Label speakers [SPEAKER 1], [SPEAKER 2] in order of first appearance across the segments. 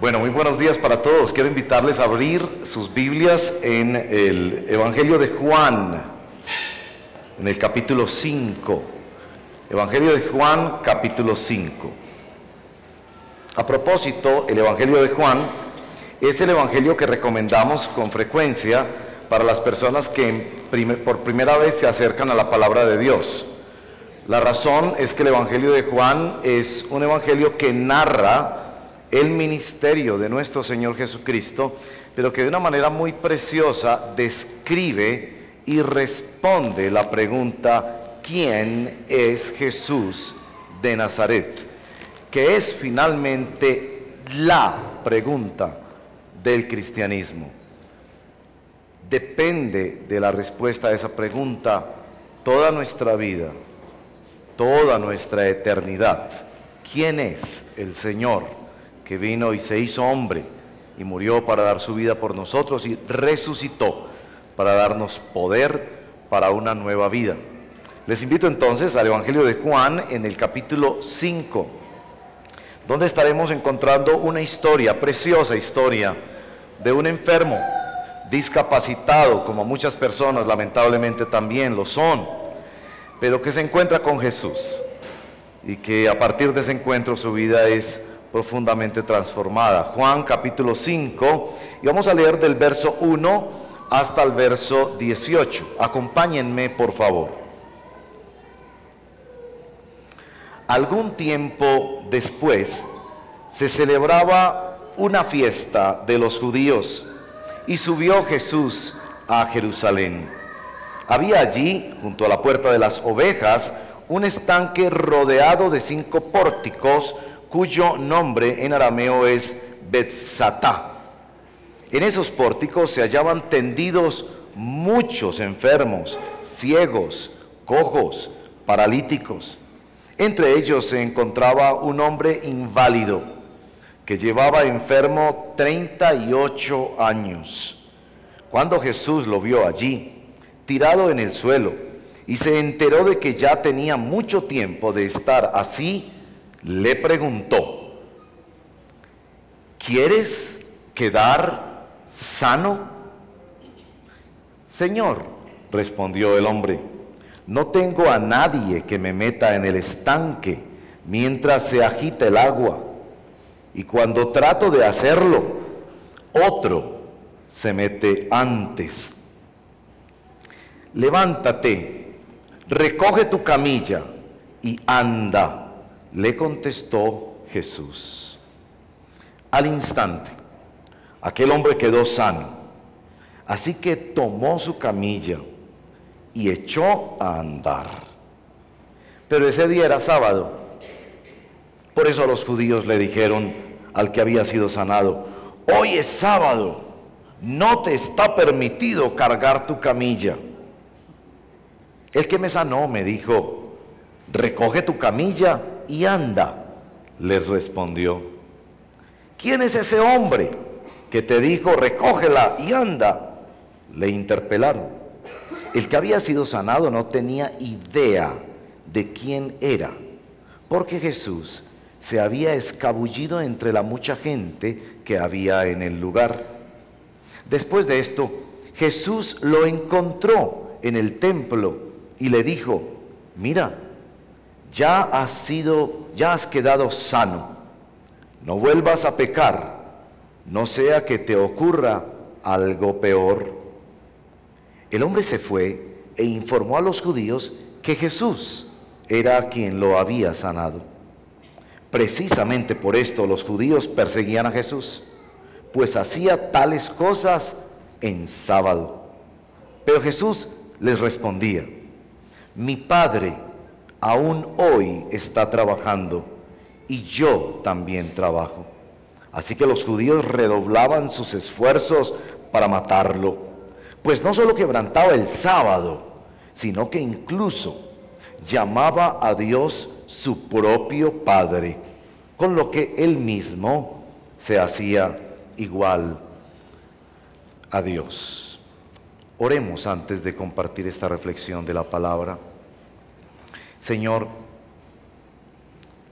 [SPEAKER 1] Bueno, muy buenos días para todos. Quiero invitarles a abrir sus Biblias en el Evangelio de Juan, en el capítulo 5. Evangelio de Juan, capítulo 5. A propósito, el Evangelio de Juan es el Evangelio que recomendamos con frecuencia para las personas que por primera vez se acercan a la palabra de Dios. La razón es que el Evangelio de Juan es un Evangelio que narra el ministerio de nuestro Señor Jesucristo, pero que de una manera muy preciosa describe y responde la pregunta: ¿quién es Jesús de Nazaret? Que es finalmente la pregunta del cristianismo. Depende de la respuesta a esa pregunta toda nuestra vida, toda nuestra eternidad. ¿Quién es el Señor que vino y se hizo hombre y murió para dar su vida por nosotros y resucitó para darnos poder para una nueva vida? Les invito entonces al Evangelio de Juan en el capítulo 5, donde estaremos encontrando una historia, preciosa historia, de un enfermo, discapacitado, como muchas personas lamentablemente también lo son, pero que se encuentra con Jesús y que a partir de ese encuentro su vida es profundamente transformada. Juan capítulo 5, y vamos a leer del verso 1 hasta el verso 18. Acompáñenme, por favor. Algún tiempo después se celebraba una fiesta de los judíos y subió Jesús a Jerusalén. Había allí, junto a la puerta de las ovejas, un estanque rodeado de 5 pórticos, cuyo nombre en arameo es Betzatá. En esos pórticos se hallaban tendidos muchos enfermos, ciegos, cojos, paralíticos. Entre ellos se encontraba un hombre inválido que llevaba enfermo 38 años. Cuando Jesús lo vio allí, tirado en el suelo, y se enteró de que ya tenía mucho tiempo de estar así, le preguntó: ¿quieres quedar sano? Señor, respondió el hombre, no tengo a nadie que me meta en el estanque mientras se agita el agua, y cuando trato de hacerlo, otro se mete antes. Levántate, recoge tu camilla y anda, le contestó Jesús. Al instante, aquel hombre quedó sano, así que tomó su camilla y echó a andar. Pero ese día era sábado. Por eso los judíos le dijeron al que había sido sanado: hoy es sábado, no te está permitido cargar tu camilla. El que me sanó me dijo: recoge tu camilla y anda, les respondió. ¿Quién es ese hombre que te dijo recógela y anda?, le interpelaron. El que había sido sanado no tenía idea de quién era, porque Jesús se había escabullido entre la mucha gente que había en el lugar. Después de esto, Jesús lo encontró en el templo y le dijo: mira, ya has quedado sano, no vuelvas a pecar, no sea que te ocurra algo peor. El hombre se fue e informó a los judíos que Jesús era quien lo había sanado. Precisamente por esto los judíos perseguían a Jesús, pues hacía tales cosas en sábado. Pero Jesús les respondía: mi Padre aún hoy está trabajando y yo también trabajo. Así que los judíos redoblaban sus esfuerzos para matarlo, pues no solo quebrantaba el sábado, sino que incluso llamaba a Dios su propio Padre, con lo que él mismo se hacía igual a Dios. Oremos antes de compartir esta reflexión de la palabra. Señor,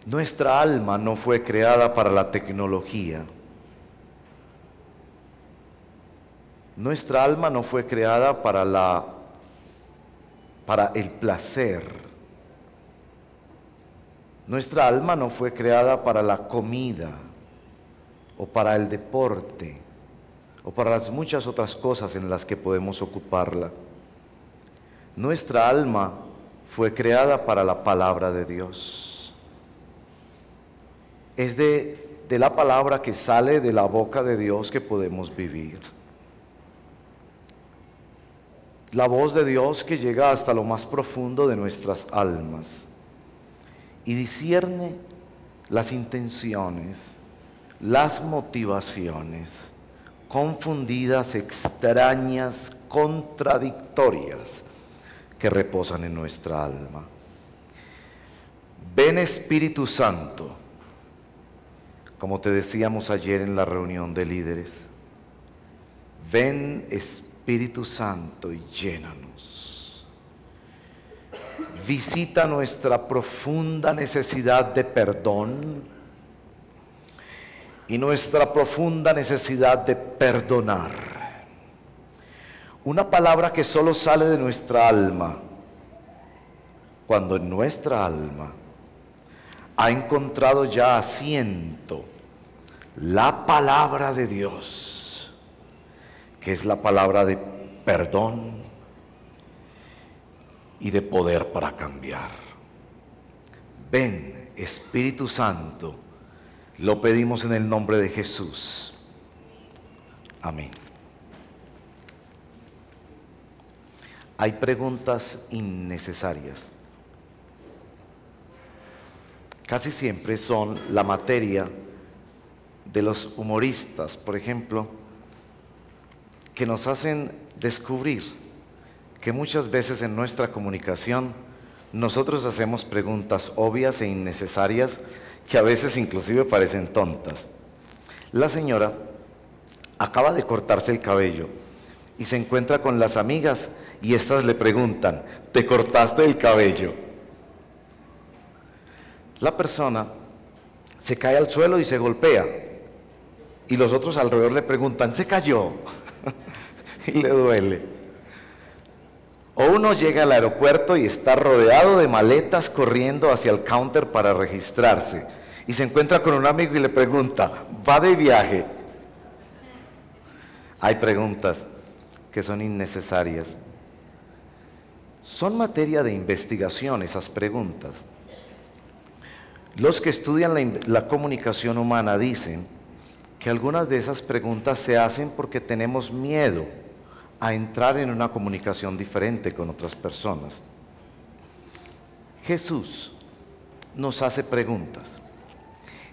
[SPEAKER 1] nuestra alma no fue creada para la tecnología, Nuestra alma no fue creada para el placer. Nuestra alma no fue creada para la comida o para el deporte o para las muchas otras cosas en las que podemos ocuparla. Nuestra alma fue creada para la palabra de Dios. Es de la palabra que sale de la boca de Dios que podemos vivir. La voz de Dios que llega hasta lo más profundo de nuestras almas y discierne las intenciones, las motivaciones confundidas, extrañas, contradictorias que reposan en nuestra alma. Ven Espíritu Santo, como te decíamos ayer en la reunión de líderes, ven Espíritu Santo y llénanos. Visita nuestra profunda necesidad de perdón y nuestra profunda necesidad de perdonar. Una palabra que solo sale de nuestra alma cuando en nuestra alma ha encontrado ya asiento la palabra de Dios, que es la palabra de perdón y de poder para cambiar. Ven, Espíritu Santo, lo pedimos en el nombre de Jesús. Amén. Hay preguntas innecesarias. Casi siempre son la materia de los humoristas, por ejemplo, que nos hacen descubrir que muchas veces en nuestra comunicación nosotros hacemos preguntas obvias e innecesarias que a veces inclusive parecen tontas. La señora acaba de cortarse el cabello y se encuentra con las amigas y estas le preguntan, ¿te cortaste el cabello? La persona se cae al suelo y se golpea y los otros alrededor le preguntan, ¿se cayó? Y le duele. O uno llega al aeropuerto y está rodeado de maletas corriendo hacia el counter para registrarse y se encuentra con un amigo y le pregunta, ¿va de viaje? Hay preguntas que son innecesarias. Son materia de investigación esas preguntas. Los que estudian la comunicación humana dicen que algunas de esas preguntas se hacen porque tenemos miedo a entrar en una comunicación diferente con otras personas. Jesús nos hace preguntas.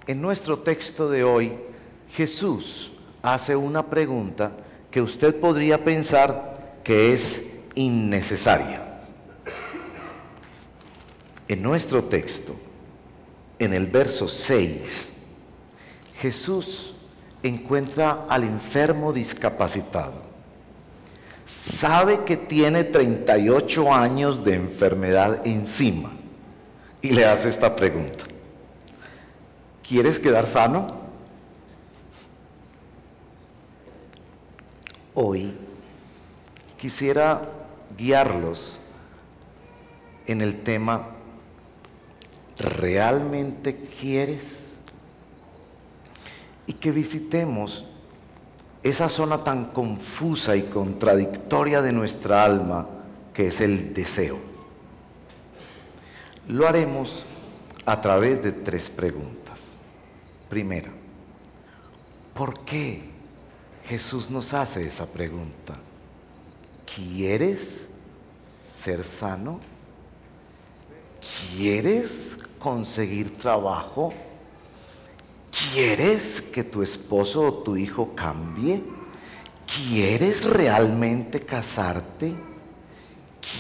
[SPEAKER 1] En nuestro texto de hoy, Jesús hace una pregunta que usted podría pensar que es innecesaria. En nuestro texto, en el verso 6, Jesús encuentra al enfermo discapacitado. Sabe que tiene 38 años de enfermedad encima y le hace esta pregunta. ¿Quieres quedar sano? Hoy quisiera guiarlos en el tema ¿realmente quieres? Y que visitemos esa zona tan confusa y contradictoria de nuestra alma que es el deseo. Lo haremos a través de 3 preguntas. Primera, ¿por qué Jesús nos hace esa pregunta? ¿Quieres ser sano? ¿Quieres conseguir trabajo? ¿Quieres que tu esposo o tu hijo cambie? ¿Quieres realmente casarte?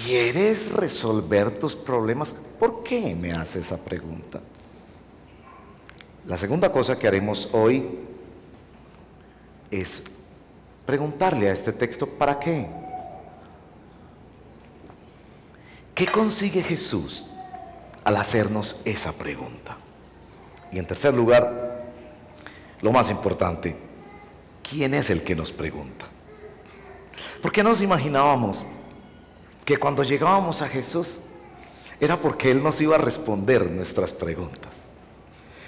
[SPEAKER 1] ¿Quieres resolver tus problemas? ¿Por qué me hace esa pregunta? La segunda cosa que haremos hoy es preguntarle a este texto, ¿para qué? ¿Qué consigue Jesús al hacernos esa pregunta? Y en tercer lugar, lo más importante, ¿quién es el que nos pregunta? ¿Por qué nos imaginábamos que cuando llegábamos a Jesús era porque Él nos iba a responder nuestras preguntas?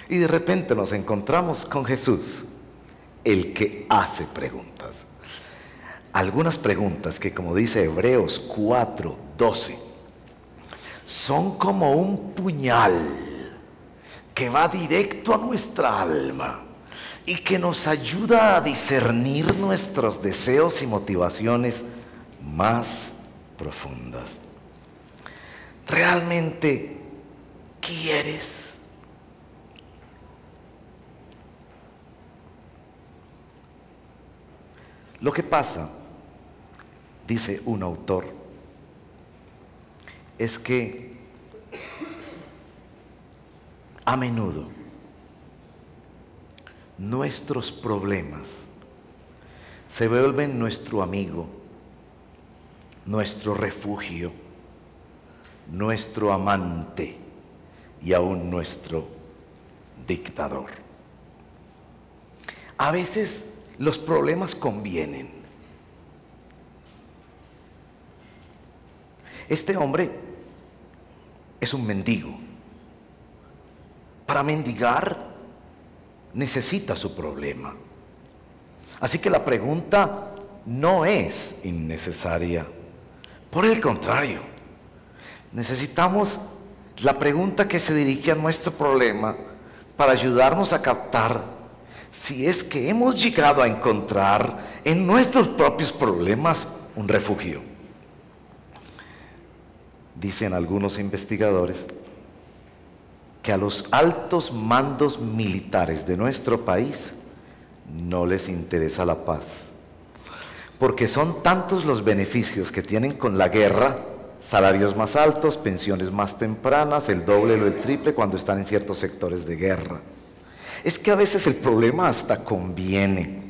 [SPEAKER 1] Y de repente nos encontramos con Jesús, el que hace preguntas. Algunas preguntas que, como dice Hebreos 4:12, son como un puñal que va directo a nuestra alma y que nos ayuda a discernir nuestros deseos y motivaciones más profundas. ¿Realmente quieres? Lo que pasa, dice un autor, es que a menudo nuestros problemas se vuelven nuestro amigo, nuestro refugio, nuestro amante y aún nuestro dictador. A veces los problemas convienen. Este hombre es un mendigo. Para mendigar necesita su problema. Así que la pregunta no es innecesaria. Por el contrario, necesitamos la pregunta que se dirige a nuestro problema para ayudarnos a captar si es que hemos llegado a encontrar en nuestros propios problemas un refugio. Dicen algunos investigadores que a los altos mandos militares de nuestro país no les interesa la paz, porque son tantos los beneficios que tienen con la guerra: salarios más altos, pensiones más tempranas, el doble o el triple cuando están en ciertos sectores de guerra. Es que a veces el problema hasta conviene.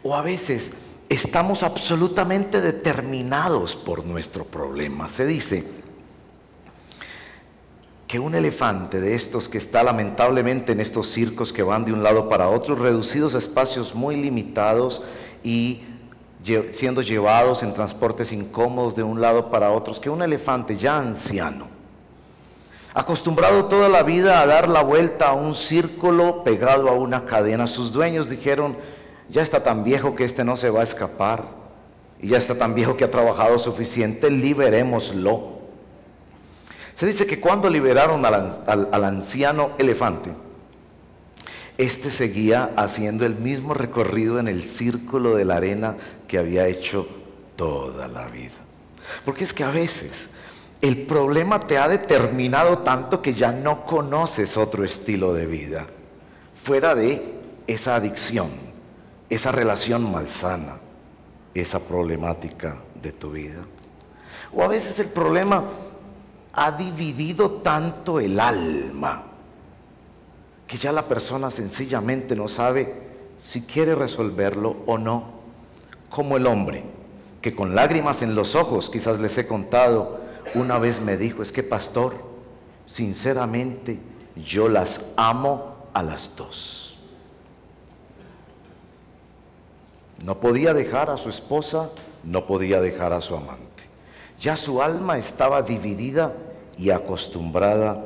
[SPEAKER 1] O a veces estamos absolutamente determinados por nuestro problema. Se dice que un elefante de estos que está lamentablemente en estos circos que van de un lado para otro, reducidos a espacios muy limitados y siendo llevados en transportes incómodos de un lado para otro, que un elefante ya anciano, acostumbrado toda la vida a dar la vuelta a un círculo pegado a una cadena, sus dueños dijeron: ya está tan viejo que este no se va a escapar, y ya está tan viejo que ha trabajado suficiente, liberémoslo. Se dice que cuando liberaron al anciano elefante, este seguía haciendo el mismo recorrido en el círculo de la arena que había hecho toda la vida. Porque es que a veces el problema te ha determinado tanto que ya no conoces otro estilo de vida fuera de esa adicción, esa relación malsana, esa problemática de tu vida. O a veces el problema ha dividido tanto el alma que ya la persona sencillamente no sabe si quiere resolverlo o no. Como el hombre que con lágrimas en los ojos, quizás les he contado, una vez me dijo: es que pastor, sinceramente yo las amo a las dos. No podía dejar a su esposa, no podía dejar a su amante. Ya su alma estaba dividida y acostumbrada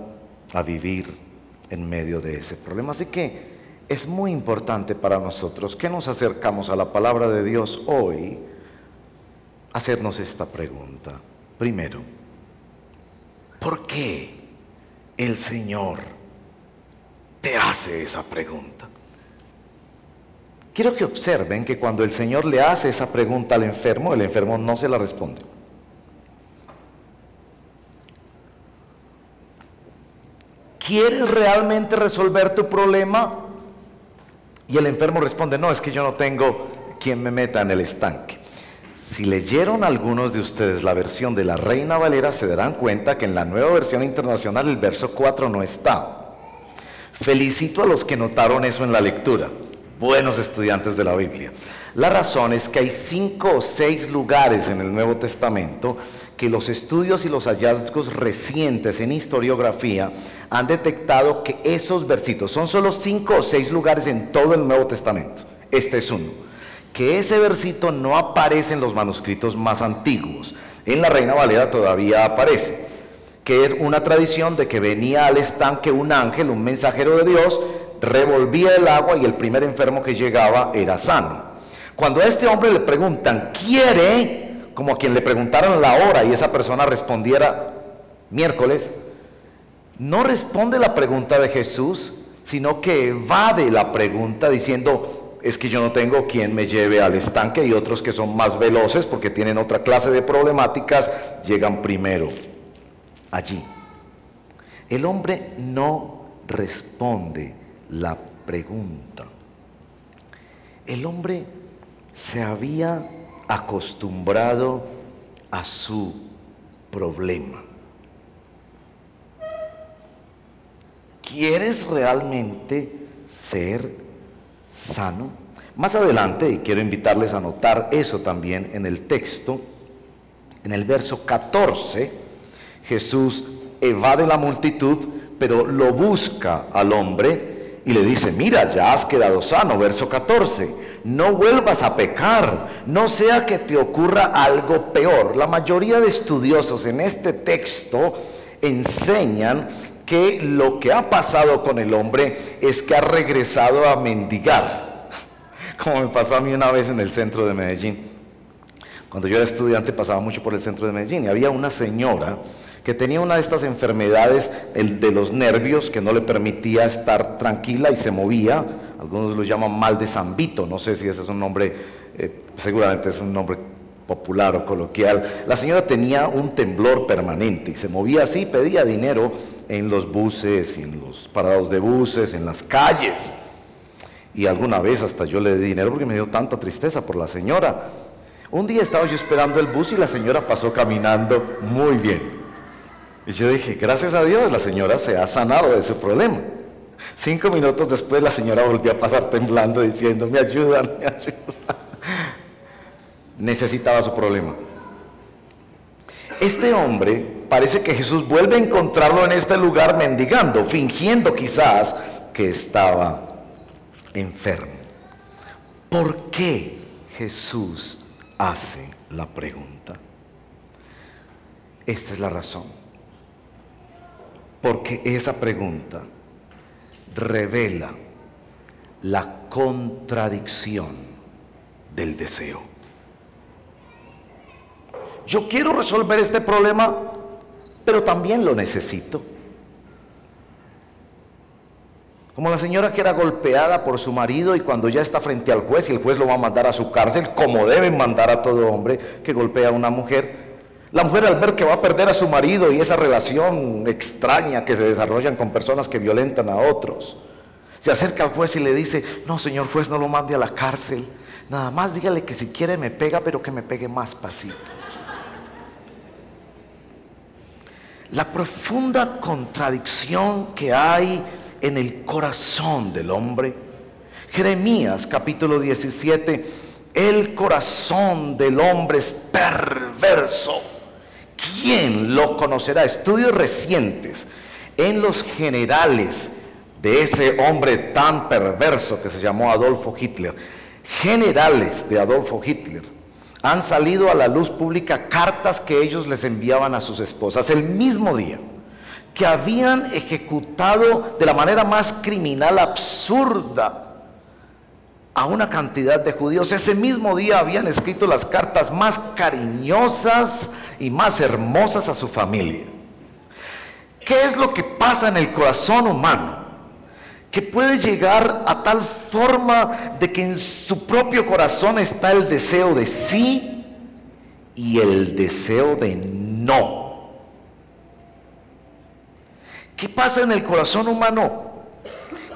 [SPEAKER 1] a vivir en medio de ese problema. Así que es muy importante para nosotros que nos acercamos a la palabra de Dios hoy, hacernos esta pregunta. Primero, ¿por qué el Señor te hace esa pregunta? Quiero que observen que cuando el Señor le hace esa pregunta al enfermo, el enfermo no se la responde. ¿Quieres realmente resolver tu problema? Y el enfermo responde: no, es que yo no tengo quien me meta en el estanque. Si leyeron algunos de ustedes la versión de la Reina Valera, se darán cuenta que en la Nueva Versión Internacional el verso 4 no está. Felicito a los que notaron eso en la lectura, buenos estudiantes de la Biblia. La razón es que hay 5 o 6 lugares en el Nuevo Testamento que los estudios y los hallazgos recientes en historiografía han detectado que esos versitos, son solo 5 o 6 lugares en todo el Nuevo Testamento, este es uno, que ese versito no aparece en los manuscritos más antiguos. En la Reina Valera todavía aparece, que es una tradición de que venía al estanque un ángel, un mensajero de Dios, revolvía el agua y el primer enfermo que llegaba era sano. Cuando a este hombre le preguntan, ¿quiere? Como a quien le preguntaron la hora y esa persona respondiera, miércoles, no responde la pregunta de Jesús, sino que evade la pregunta diciendo, es que yo no tengo quien me lleve al estanque, y otros que son más veloces porque tienen otra clase de problemáticas, llegan primero allí. El hombre no responde la pregunta. El hombre se había acostumbrado a su problema. ¿Quieres realmente ser sano? Más adelante, y quiero invitarles a notar eso también en el texto, en el verso 14, Jesús evade la multitud, pero lo busca al hombre y le dice, mira, ya has quedado sano. Verso 14, no vuelvas a pecar, no sea que te ocurra algo peor. La mayoría de estudiosos en este texto enseñan que lo que ha pasado con el hombre es que ha regresado a mendigar, como me pasó a mí una vez en el centro de Medellín. Cuando yo era estudiante pasaba mucho por el centro de Medellín y había una señora que tenía una de estas enfermedades de los nervios que no le permitía estar tranquila y se movía. Algunos lo llaman mal de San Vito, no sé si ese es un nombre, seguramente es un nombre popular o coloquial. La señora tenía un temblor permanente y se movía así, pedía dinero en los buses, en los parados de buses, en las calles. Y alguna vez hasta yo le di dinero porque me dio tanta tristeza por la señora. Un día estaba yo esperando el bus y la señora pasó caminando muy bien. Y yo dije, gracias a Dios, la señora se ha sanado de su problema. 5 minutos después la señora volvió a pasar temblando diciendo, me ayudan, me ayudan. Necesitaba su problema. Este hombre, parece que Jesús vuelve a encontrarlo en este lugar mendigando, fingiendo quizás que estaba enfermo. ¿Por qué Jesús hace la pregunta? Esta es la razón. Porque esa pregunta revela la contradicción del deseo. Yo quiero resolver este problema, pero también lo necesito. Como la señora que era golpeada por su marido y cuando ya está frente al juez y el juez lo va a mandar a su cárcel, como deben mandar a todo hombre que golpea a una mujer. La mujer, al ver que va a perder a su marido y esa relación extraña que se desarrollan con personas que violentan a otros, se acerca al juez y le dice, no, señor juez, no lo mande a la cárcel, nada más dígale que si quiere me pega, pero que me pegue más pasito. La profunda contradicción que hay en el corazón del hombre. Jeremías capítulo 17, el corazón del hombre es perverso. ¿Quién lo conocerá? Estudios recientes en los generales de ese hombre tan perverso que se llamó Adolfo Hitler. Generales de Adolfo Hitler. Han salido a la luz pública cartas que ellos les enviaban a sus esposas el mismo día, que habían ejecutado de la manera más criminal, absurda, a una cantidad de judíos. Ese mismo día habían escrito las cartas más cariñosas y más hermosas a su familia. ¿Qué es lo que pasa en el corazón humano? Que puede llegar a tal forma de que en su propio corazón está el deseo de sí y el deseo de no. ¿Qué pasa en el corazón humano?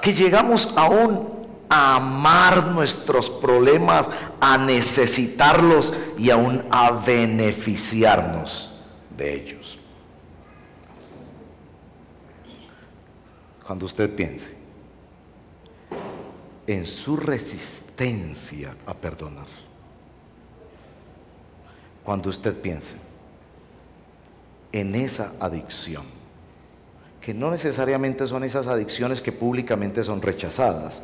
[SPEAKER 1] Que llegamos aún a amar nuestros problemas, a necesitarlos y aún a beneficiarnos de ellos. Cuando usted piense en su resistencia a perdonar, cuando usted piense en esa adicción, que no necesariamente son esas adicciones que públicamente son rechazadas,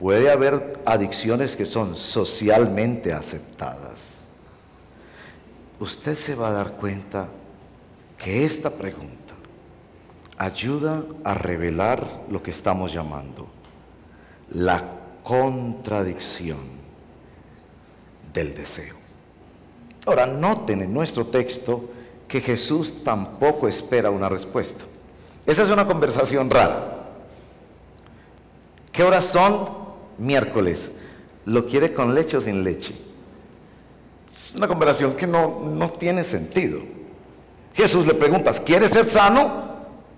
[SPEAKER 1] Puede haber adicciones que son socialmente aceptadas. Usted se va a dar cuenta que esta pregunta ayuda a revelar lo que estamos llamando la contradicción del deseo. Ahora, noten en nuestro texto que Jesús tampoco espera una respuesta. Esa es una conversación rara. ¿Qué horas son? Miércoles. ¿Lo quiere con leche o sin leche? Es una conversación que no tiene sentido. Jesús le pregunta, ¿quieres ser sano?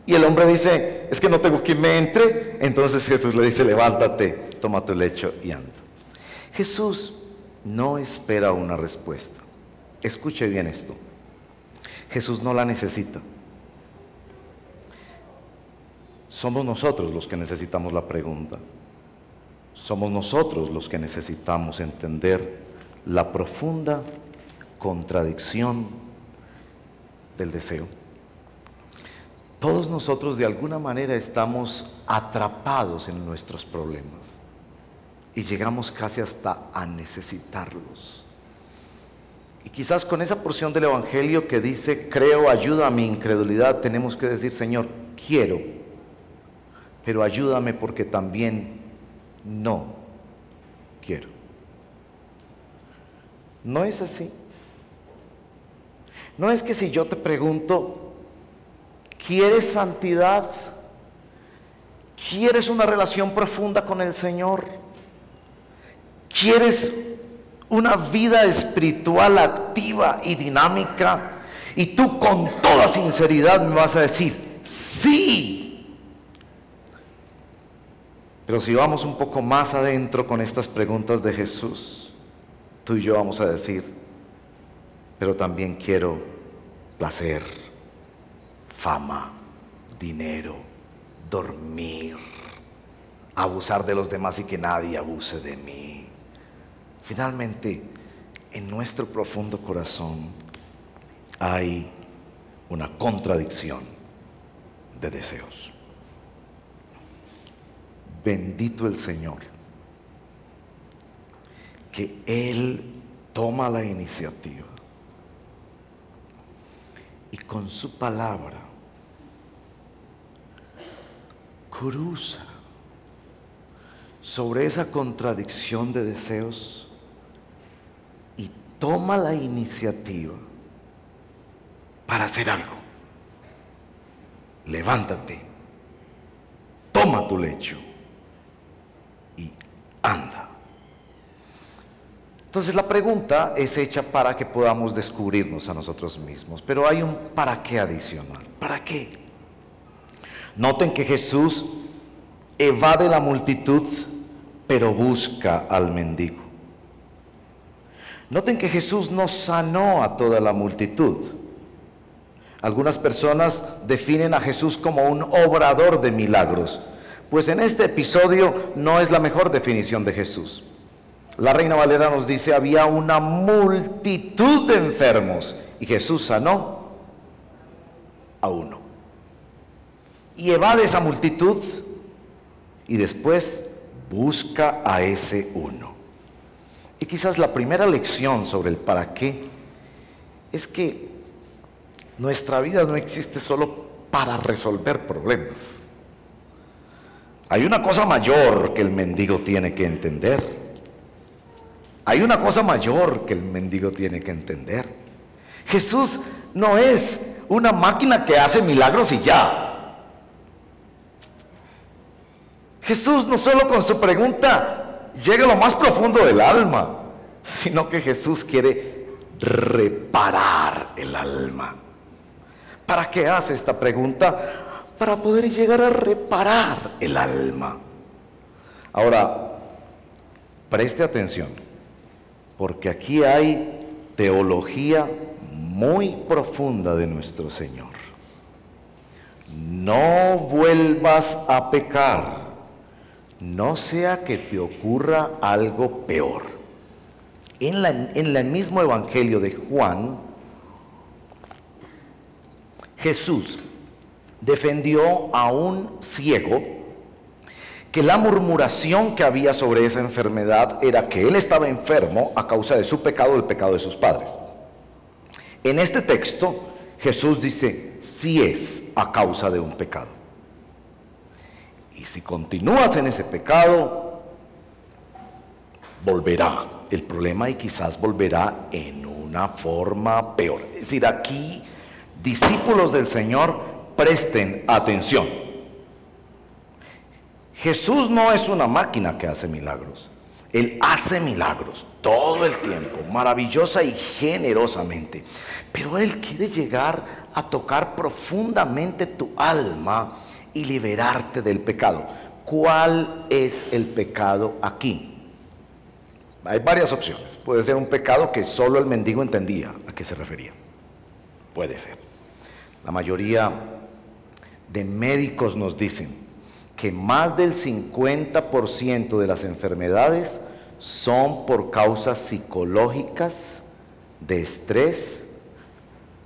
[SPEAKER 1] Y el hombre dice, es que no tengo quien me entre. Entonces Jesús le dice, levántate, toma tu lecho y anda. Jesús no espera una respuesta. Escuche bien esto. Jesús no la necesita. Somos nosotros los que necesitamos la pregunta. Somos nosotros los que necesitamos entender la profunda contradicción del deseo. Todos nosotros de alguna manera estamos atrapados en nuestros problemas y llegamos casi hasta a necesitarlos. Y quizás con esa porción del Evangelio que dice, creo, ayuda a mi incredulidad, tenemos que decir, Señor, quiero, pero ayúdame porque también no quiero. No es así. No es que si yo te pregunto, ¿quieres santidad? ¿Quieres una relación profunda con el Señor? ¿Quieres una vida espiritual activa y dinámica? Y tú con toda sinceridad me vas a decir, sí. Pero si vamos un poco más adentro con estas preguntas de Jesús, tú y yo vamos a decir, pero también quiero placer, fama, dinero, dormir, abusar de los demás y que nadie abuse de mí. Finalmente, en nuestro profundo corazón hay una contradicción de deseos. Bendito el Señor, que Él toma la iniciativa y con su palabra cruza sobre esa contradicción de deseos y toma la iniciativa para hacer algo. Levántate, toma tu lecho y anda. Entonces la pregunta es hecha para que podamos descubrirnos a nosotros mismos, pero hay un para qué adicional. ¿Para qué? Noten que Jesús evade la multitud, pero busca al mendigo. Noten que Jesús no sanó a toda la multitud. Algunas personas definen a Jesús como un obrador de milagros, pues en este episodio no es la mejor definición de Jesús. La Reina Valera nos dice, había una multitud de enfermos y Jesús sanó a uno. Y evade esa multitud y después busca a ese uno. Y quizás la primera lección sobre el para qué es que nuestra vida no existe solo para resolver problemas. Hay una cosa mayor que el mendigo tiene que entender. Hay una cosa mayor que el mendigo tiene que entender. Jesús no es una máquina que hace milagros y ya. Jesús no solo con su pregunta llega a lo más profundo del alma, sino que Jesús quiere reparar el alma. ¿Para qué hace esta pregunta? Para poder llegar a reparar el alma. Ahora, preste atención, porque aquí hay teología muy profunda de nuestro Señor. No vuelvas a pecar, no sea que te ocurra algo peor. En el mismo Evangelio de Juan, Jesús defendió a un ciego que la murmuración que había sobre esa enfermedad era que él estaba enfermo a causa de su pecado, el pecado de sus padres. En este texto, Jesús dice, sí es a causa de un pecado. Y si continúas en ese pecado, volverá el problema y quizás volverá en una forma peor. Es decir, aquí, discípulos del Señor, presten atención. Jesús no es una máquina que hace milagros. Él hace milagros todo el tiempo, maravillosa y generosamente. Pero Él quiere llegar a tocar profundamente tu alma y liberarte del pecado. ¿Cuál es el pecado aquí? Hay varias opciones. Puede ser un pecado que solo el mendigo entendía a qué se refería. Puede ser. La mayoría de médicos nos dicen que más del 50% de las enfermedades son por causas psicológicas, de estrés,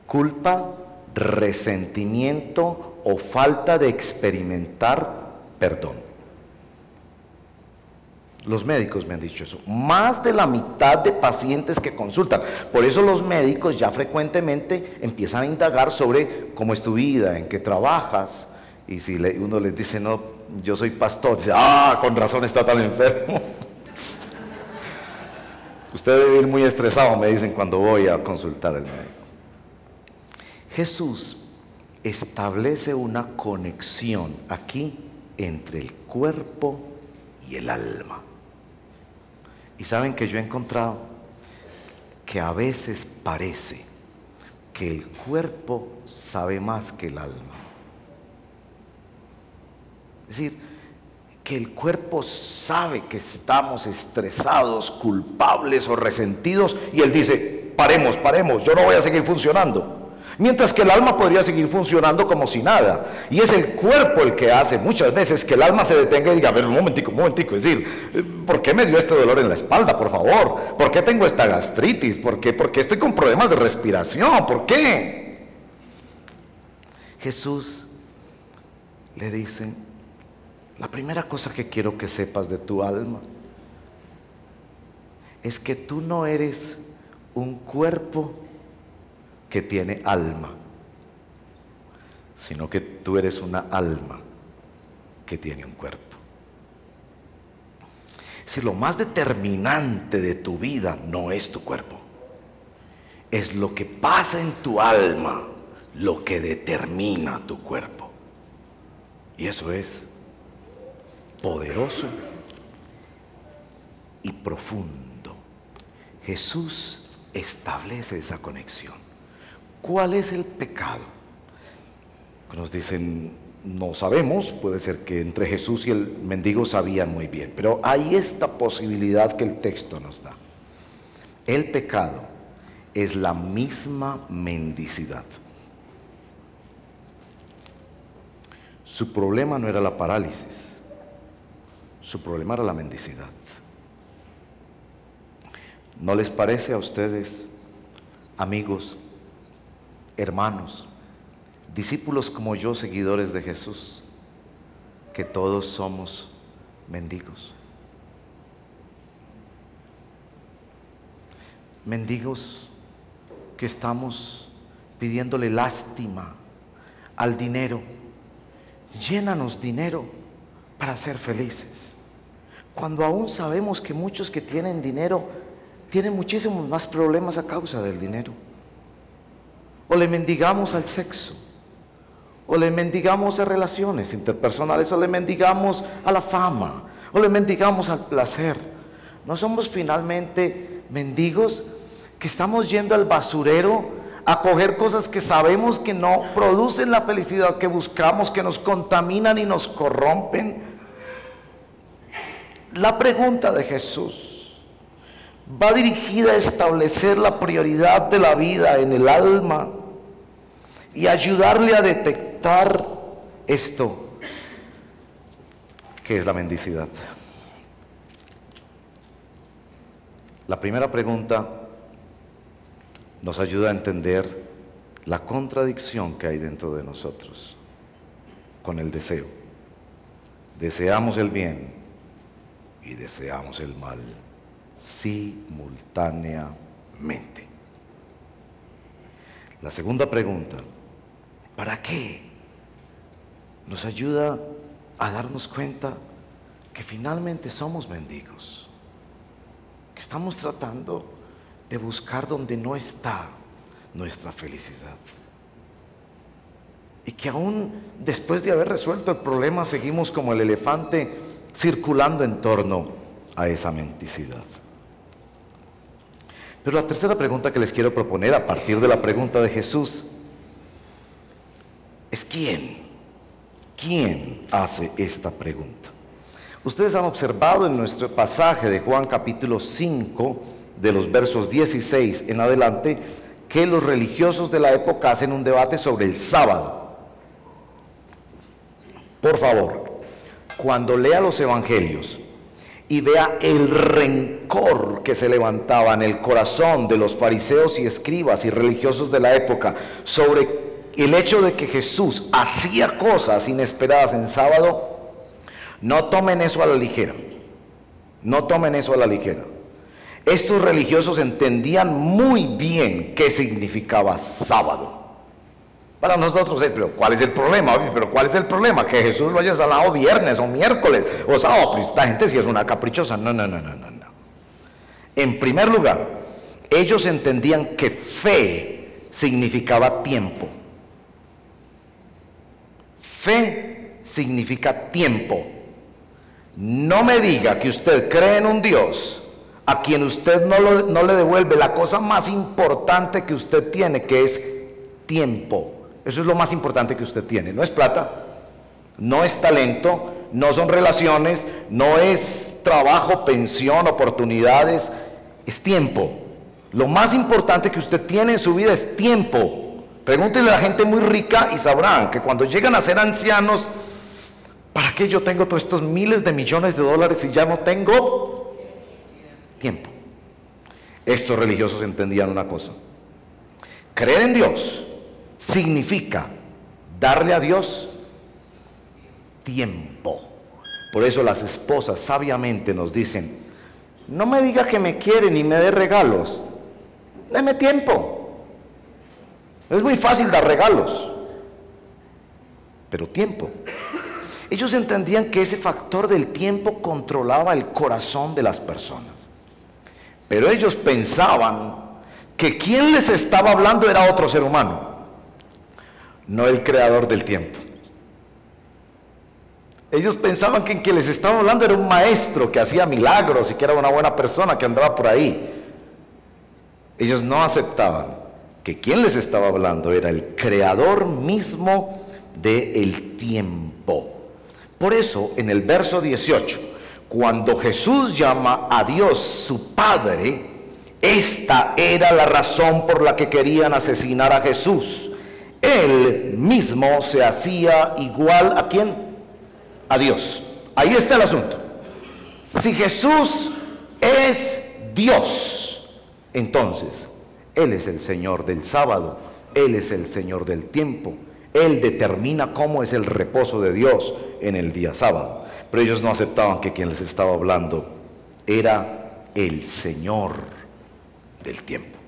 [SPEAKER 1] culpa, resentimiento o falta de experimentar perdón. Los médicos me han dicho eso. Más de la mitad de pacientes que consultan. Por eso los médicos ya frecuentemente empiezan a indagar sobre cómo es tu vida, en qué trabajas. Y si uno les dice, no, yo soy pastor, dice, con razón está tan enfermo. Usted debe ir muy estresado, me dicen cuando voy a consultar al médico. Jesús establece una conexión aquí entre el cuerpo y el alma. Y saben que yo he encontrado que a veces parece que el cuerpo sabe más que el alma. Es decir, que el cuerpo sabe que estamos estresados, culpables o resentidos y él dice, paremos, yo no voy a seguir funcionando. Mientras que el alma podría seguir funcionando como si nada. Y es el cuerpo el que hace muchas veces que el alma se detenga y diga, a ver, un momentico. Es decir, ¿por qué me dio este dolor en la espalda, por favor? ¿Por qué tengo esta gastritis? ¿Por qué estoy con problemas de respiración? ¿Por qué? Jesús le dice, la primera cosa que quiero que sepas de tu alma es que tú no eres un cuerpo que tiene alma, sino que tú eres una alma que tiene un cuerpo. Es decir, lo más determinante de tu vida no es tu cuerpo, es lo que pasa en tu alma lo que determina tu cuerpo. Y eso es poderoso y profundo. Jesús establece esa conexión. ¿Cuál es el pecado? Nos dicen, no sabemos, puede ser que entre Jesús y el mendigo sabían muy bien, pero hay esta posibilidad que el texto nos da. El pecado es la misma mendicidad. Su problema no era la parálisis, su problema era la mendicidad. ¿No les parece a ustedes, amigos, hermanos, discípulos como yo, seguidores de Jesús, que todos somos mendigos? Mendigos que estamos pidiéndole lástima al dinero. Llénanos dinero para ser felices. Cuando aún sabemos que muchos que tienen dinero tienen muchísimos más problemas a causa del dinero. O le mendigamos al sexo, o le mendigamos a relaciones interpersonales, o le mendigamos a la fama, o le mendigamos al placer. ¿No somos finalmente mendigos que estamos yendo al basurero a coger cosas que sabemos que no producen la felicidad que buscamos, que nos contaminan y nos corrompen? La pregunta de Jesús va dirigida a establecer la prioridad de la vida en el alma y ayudarle a detectar esto que es la mendicidad. La primera pregunta nos ayuda a entender la contradicción que hay dentro de nosotros con el deseo. deseamos el bien y deseamos el mal simultáneamente. La segunda pregunta, ¿para qué? Nos ayuda a darnos cuenta que finalmente somos mendigos, que estamos tratando de buscar donde no está nuestra felicidad, y que aún después de haber resuelto el problema seguimos como el elefante circulando en torno a esa mendicidad. Pero la tercera pregunta que les quiero proponer a partir de la pregunta de Jesús es ¿quién? ¿Quién hace esta pregunta? Ustedes han observado en nuestro pasaje de Juan capítulo 5, de los versos 16 en adelante, que los religiosos de la época hacen un debate sobre el sábado. Por favor, cuando lea los evangelios y vea el rencor que se levantaba en el corazón de los fariseos y escribas y religiosos de la época sobre el hecho de que Jesús hacía cosas inesperadas en sábado, no tomen eso a la ligera. No tomen eso a la ligera. Estos religiosos entendían muy bien qué significaba sábado. Para nosotros, pero ¿cuál es el problema? Pero ¿cuál es el problema? Que Jesús lo haya sanado viernes o miércoles o sábado. Pero esta gente sí es una caprichosa. No. En primer lugar, ellos entendían que fe significaba tiempo. Fe significa tiempo. No me diga que usted cree en un Dios a quien usted no le devuelve la cosa más importante que usted tiene, que es tiempo. Eso es lo más importante que usted tiene. No es plata, no es talento, no son relaciones, no es trabajo, pensión, oportunidades, es tiempo. Lo más importante que usted tiene en su vida es tiempo. Pregúntenle a la gente muy rica y sabrán que cuando llegan a ser ancianos, ¿para qué yo tengo todos estos miles de millones de dólares si ya no tengo tiempo? Estos religiosos entendían una cosa: creer en Dios significa darle a Dios tiempo. Por eso las esposas sabiamente nos dicen: no me diga que me quiere ni me dé regalos, deme tiempo. Es muy fácil dar regalos, pero tiempo. Ellos entendían que ese factor del tiempo controlaba el corazón de las personas, pero ellos pensaban que quien les estaba hablando era otro ser humano, no el creador del tiempo. Ellos pensaban que quien les estaba hablando era un maestro que hacía milagros y que era una buena persona que andaba por ahí. Ellos no aceptaban que quien les estaba hablando era el creador mismo del tiempo. Por eso, en el verso 18, cuando Jesús llama a Dios su Padre, esta era la razón por la que querían asesinar a Jesús. Él mismo se hacía igual ¿a quién? A Dios. Ahí está el asunto. Si Jesús es Dios, entonces Él es el Señor del sábado, Él es el Señor del tiempo. Él determina cómo es el reposo de Dios en el día sábado. Pero ellos no aceptaban que quien les estaba hablando era el Señor del tiempo.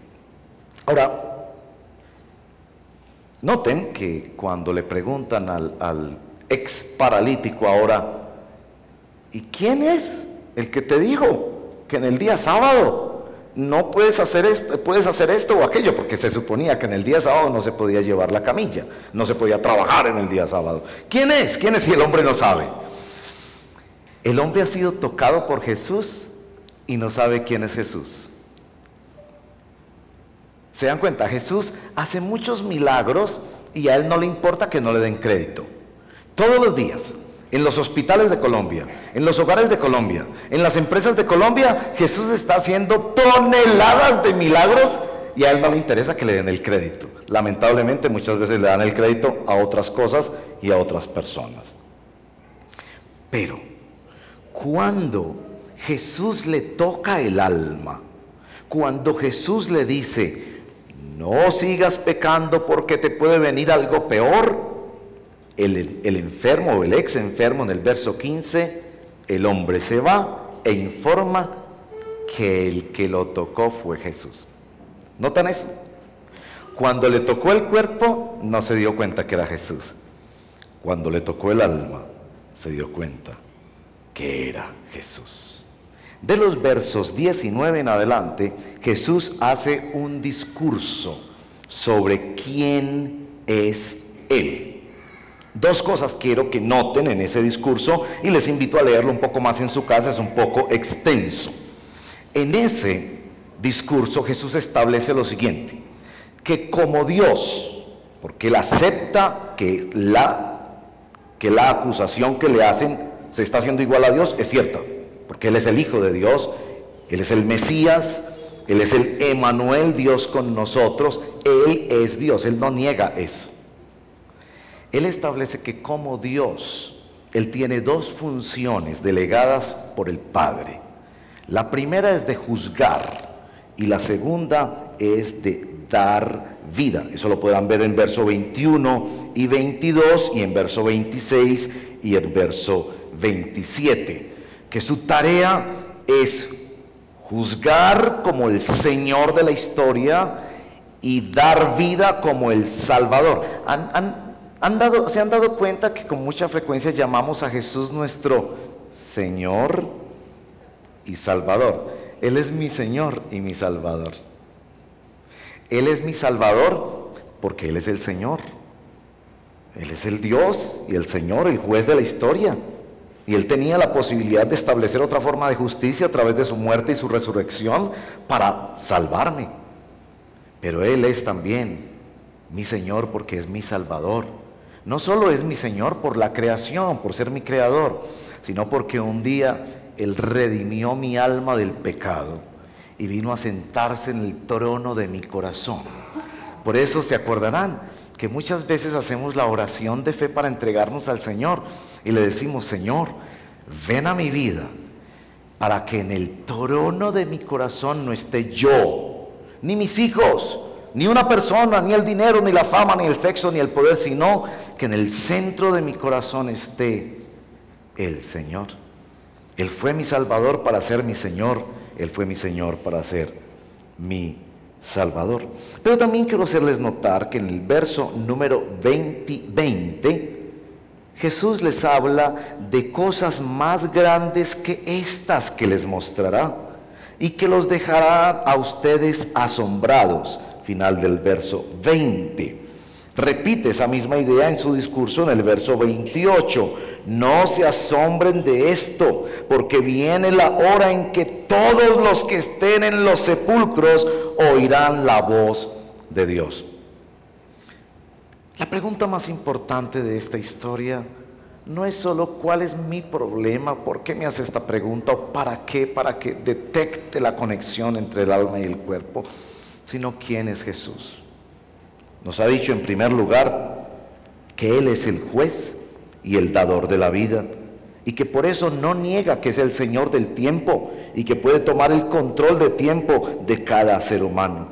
[SPEAKER 1] Ahora, noten que cuando le preguntan al ex paralítico ahora: ¿y quién es el que te dijo que en el día sábado no puedes hacer esto o aquello? Porque se suponía que en el día sábado no se podía llevar la camilla, no se podía trabajar en el día sábado. ¿Quién es? ¿Quién es si el hombre no sabe? El hombre ha sido tocado por Jesús y no sabe quién es Jesús. ¿Se dan cuenta? Jesús hace muchos milagros y a él no le importa que no le den crédito. Todos los días, en los hospitales de Colombia, en los hogares de Colombia, en las empresas de Colombia, Jesús está haciendo toneladas de milagros y a él no le interesa que le den el crédito. Lamentablemente muchas veces le dan el crédito a otras cosas y a otras personas. Pero cuando Jesús le toca el alma, cuando Jesús le dice: no sigas pecando porque te puede venir algo peor, el enfermo o el ex enfermo en el verso 15, el hombre se va e informa que el que lo tocó fue Jesús. ¿Notan eso? Cuando le tocó el cuerpo, no se dio cuenta que era Jesús. Cuando le tocó el alma, se dio cuenta que era Jesús. De los versos 19 en adelante, Jesús hace un discurso sobre quién es Él. Dos cosas quiero que noten en ese discurso y les invito a leerlo un poco más en su casa, es un poco extenso. En ese discurso Jesús establece lo siguiente, que como Dios, porque Él acepta que la acusación que le hacen se está haciendo igual a Dios, es cierta, porque Él es el Hijo de Dios, Él es el Mesías, Él es el Emanuel, Dios con nosotros, Él es Dios, Él no niega eso. Él establece que como Dios, Él tiene dos funciones delegadas por el Padre. La primera es de juzgar y la segunda es de dar vida. Eso lo podrán ver en verso 21 y 22 y en verso 26 y en verso 27. Que su tarea es juzgar como el Señor de la historia y dar vida como el Salvador. ¿Se han dado cuenta que con mucha frecuencia llamamos a Jesús nuestro Señor y Salvador? Él es mi Señor y mi Salvador. Él es mi Salvador porque Él es el Señor. Él es el Dios y el Señor, el juez de la historia. Y Él tenía la posibilidad de establecer otra forma de justicia a través de su muerte y su resurrección para salvarme. Pero Él es también mi Señor porque es mi Salvador. No solo es mi Señor por la creación, por ser mi creador, sino porque un día Él redimió mi alma del pecado y vino a sentarse en el trono de mi corazón. Por eso se acordarán que muchas veces hacemos la oración de fe para entregarnos al Señor y le decimos: Señor, ven a mi vida para que en el trono de mi corazón no esté yo, ni mis hijos, ni una persona, ni el dinero, ni la fama, ni el sexo, ni el poder, sino que en el centro de mi corazón esté el Señor. Él fue mi Salvador para ser mi Señor, Él fue mi Señor para ser mi Salvador. Pero también quiero hacerles notar que en el verso número 20, Jesús les habla de cosas más grandes que estas que les mostrará y que los dejará a ustedes asombrados. Final del verso 20. Repite esa misma idea en su discurso en el verso 28. No se asombren de esto, porque viene la hora en que todos los que estén en los sepulcros oirán la voz de Dios. La pregunta más importante de esta historia no es solo cuál es mi problema, por qué me hace esta pregunta, o para que detecte la conexión entre el alma y el cuerpo, sino quién es Jesús. Nos ha dicho en primer lugar que Él es el juez y el dador de la vida, y que por eso no niega que es el Señor del tiempo y que puede tomar el control de tiempo de cada ser humano.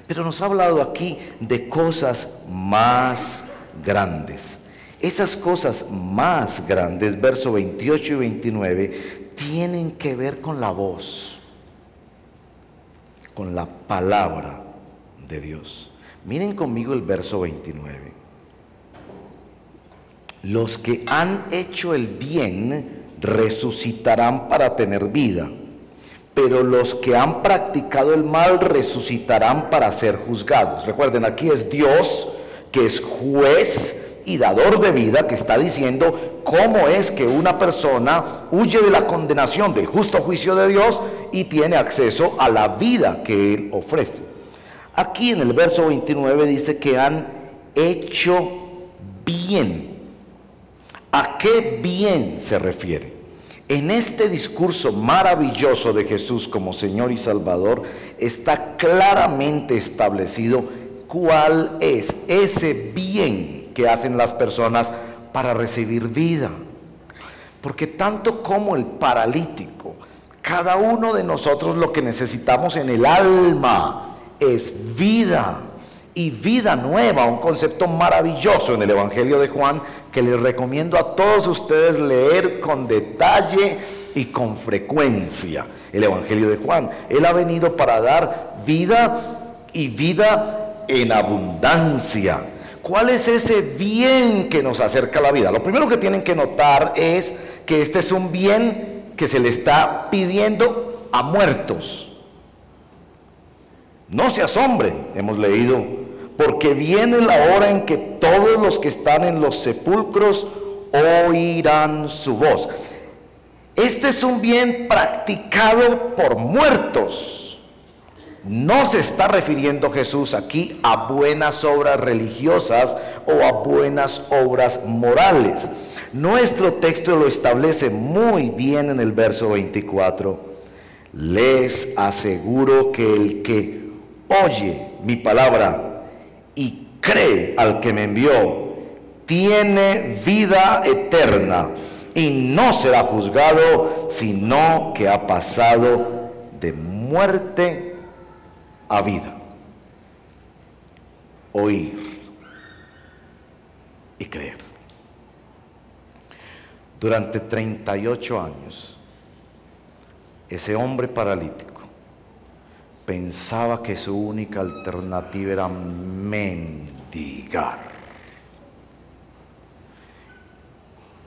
[SPEAKER 1] Pero nos ha hablado aquí de cosas más grandes. Esas cosas más grandes, versos 28 y 29, tienen que ver con la voz, con la palabra de Dios. Miren conmigo el verso 29. Los que han hecho el bien resucitarán para tener vida, pero los que han practicado el mal resucitarán para ser juzgados. Recuerden, aquí es Dios que es juez y dador de vida, que está diciendo cómo es que una persona huye de la condenación del justo juicio de Dios y tiene acceso a la vida que Él ofrece. Aquí en el verso 29 dice que han hecho bien. ¿A qué bien se refiere? En este discurso maravilloso de Jesús como Señor y Salvador está claramente establecido cuál es ese bien que hacen las personas para recibir vida. Porque tanto como el paralítico, cada uno de nosotros lo que necesitamos en el alma es vida. y vida nueva, un concepto maravilloso en el Evangelio de Juan que les recomiendo a todos ustedes leer con detalle y con frecuencia. El Evangelio de Juan, Él ha venido para dar vida y vida en abundancia. ¿Cuál es ese bien que nos acerca a la vida? Lo primero que tienen que notar es que este es un bien que se le está pidiendo a muertos. No se asombren, hemos leído, porque viene la hora en que todos los que están en los sepulcros oirán su voz. Este es un bien practicado por muertos. No se está refiriendo Jesús aquí a buenas obras religiosas o a buenas obras morales. Nuestro texto lo establece muy bien en el verso 24. Les aseguro que el que oye mi palabra y cree al que me envió, tiene vida eterna y no será juzgado, sino que ha pasado de muerte a vida. Oír y creer. Durante 38 años, ese hombre paralítico pensaba que su única alternativa era mendigar.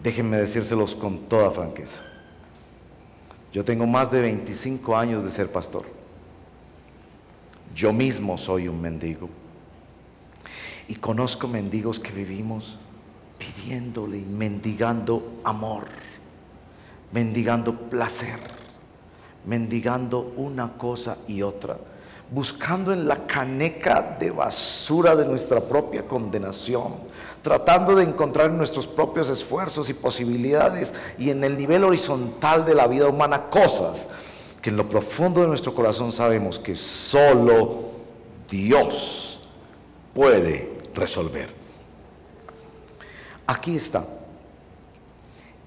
[SPEAKER 1] Déjenme decírselos con toda franqueza. Yo tengo más de 25 años de ser pastor. Yo mismo soy un mendigo. Y conozco mendigos que vivimos pidiéndole y mendigando amor, mendigando placer, mendigando una cosa y otra, buscando en la caneca de basura de nuestra propia condenación, tratando de encontrar en nuestros propios esfuerzos y posibilidades y en el nivel horizontal de la vida humana cosas que en lo profundo de nuestro corazón sabemos que solo Dios puede resolver. Aquí está.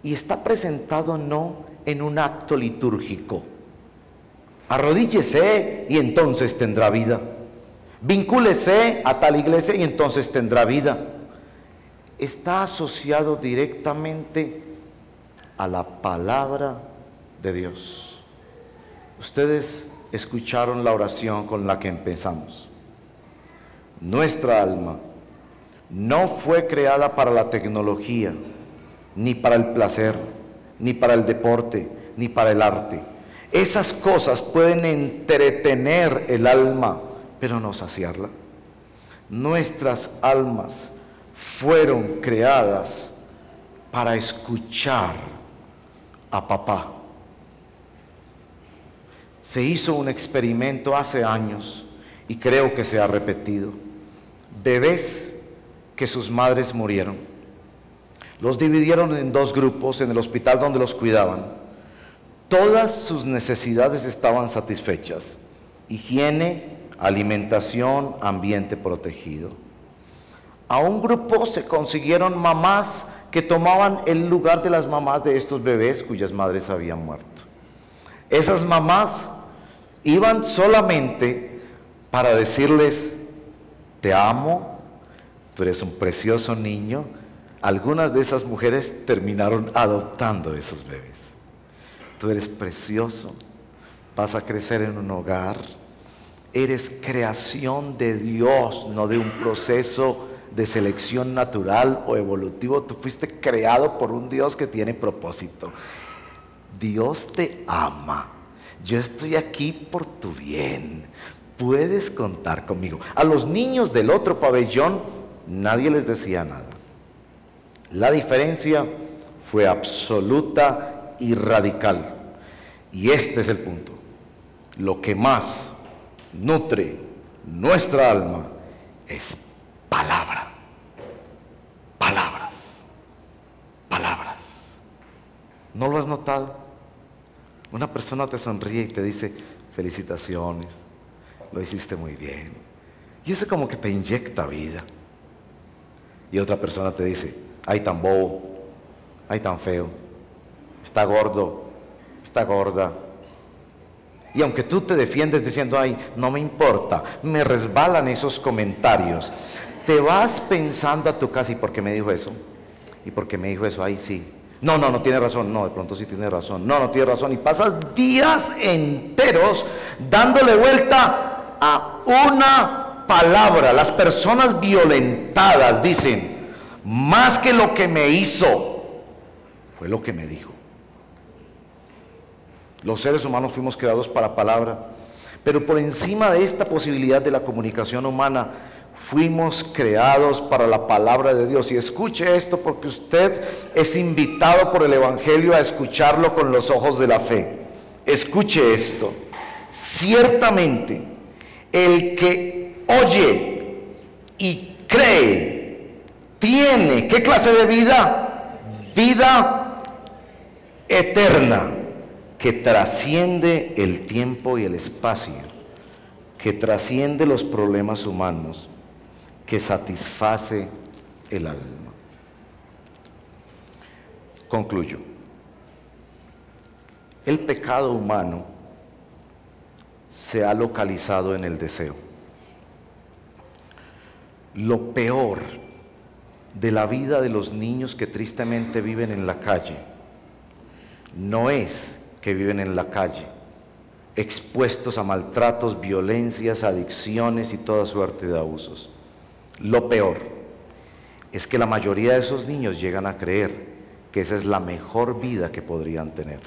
[SPEAKER 1] Y está presentado no en un acto litúrgico. Arrodíllese y entonces tendrá vida. Vincúlese a tal iglesia y entonces tendrá vida. Está asociado directamente a la palabra de Dios. Ustedes escucharon la oración con la que empezamos. Nuestra alma no fue creada para la tecnología, ni para el placer, ni para el deporte, ni para el arte. Esas cosas pueden entretener el alma, pero no saciarla. Nuestras almas fueron creadas para escuchar a papá. Se hizo un experimento hace años y creo que se ha repetido. Bebés que sus madres murieron, los dividieron en dos grupos en el hospital donde los cuidaban. Todas sus necesidades estaban satisfechas: higiene, alimentación, ambiente protegido. A un grupo se consiguieron mamás que tomaban el lugar de las mamás de estos bebés cuyas madres habían muerto. Esas mamás iban solamente para decirles: te amo, tú eres un precioso niño. Algunas de esas mujeres terminaron adoptando esos bebés. Tú eres precioso, vas a crecer en un hogar, eres creación de Dios, no de un proceso de selección natural o evolutivo. Tú fuiste creado por un Dios que tiene propósito. Dios te ama. Yo estoy aquí por tu bien. Puedes contar conmigo. A los niños del otro pabellón nadie les decía nada. La diferencia fue absoluta y radical. Y este es el punto. Lo que más nutre nuestra alma es palabra. Palabras. Palabras. ¿No lo has notado? Una persona te sonríe y te dice: felicitaciones, lo hiciste muy bien. Y eso como que te inyecta vida. Y otra persona te dice: ay, tan bobo, ay, tan feo, está gordo, está gorda. Y aunque tú te defiendes diciendo, ay, no me importa, me resbalan esos comentarios, te vas pensando a tu casa, ¿y por qué me dijo eso? ¿Y por qué me dijo eso? Ay, sí. No, no tiene razón. No, de pronto sí tiene razón. No tiene razón. Y pasas días enteros dándole vuelta a una palabra. Las personas violentadas dicen, más que lo que me hizo, fue lo que me dijo. Los seres humanos fuimos creados para palabra, pero por encima de esta posibilidad de la comunicación humana, fuimos creados para la palabra de Dios. Y escuche esto, porque usted es invitado por el Evangelio a escucharlo con los ojos de la fe. Escuche esto. Ciertamente, el que oye y cree, tiene, ¿qué clase de vida? Vida eterna, que trasciende el tiempo y el espacio, que trasciende los problemas humanos, que satisface el alma. Concluyo. El pecado humano se ha localizado en el deseo. Lo peor de la vida de los niños que tristemente viven en la calle no es que viven en la calle, expuestos a maltratos, violencias, adicciones y toda suerte de abusos. Lo peor es que la mayoría de esos niños llegan a creer que esa es la mejor vida que podrían tener.